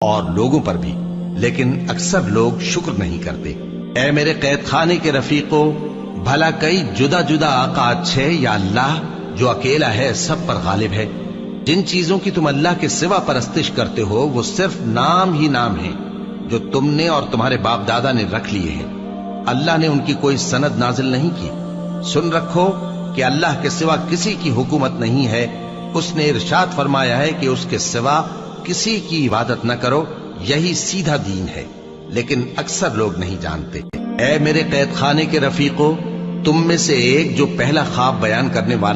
اور لوگوں پر بھی، لیکن اکثر لوگ شکر نہیں کرتے۔ اے میرے قید خانے کے رفیقو، بھلا کئی جدا جدا آقا اچھے یا اللہ جو اکیلا ہے سب پر غالب ہے؟ جن چیزوں کی تم اللہ کے سوا پرستش کرتے ہو وہ صرف نام ہی نام ہیں جو تم نے اور تمہارے باپ دادا نے رکھ لیے ہیں۔ اللہ نے ان کی کوئی سند نازل نہیں کی۔ سن رکھو کہ اللہ کے سوا کسی کی حکومت نہیں ہے۔ اس نے ارشاد فرمایا ہے کہ اس کے سوا کسی کی عبادت نہ کرو، یہی سیدھا دین ہے، لیکن اکثر لوگ نہیں جانتے۔ اے میرے قید خانے کے رفیقو، تم میں سے ایک جو پہلا خواب بیان کرنے والا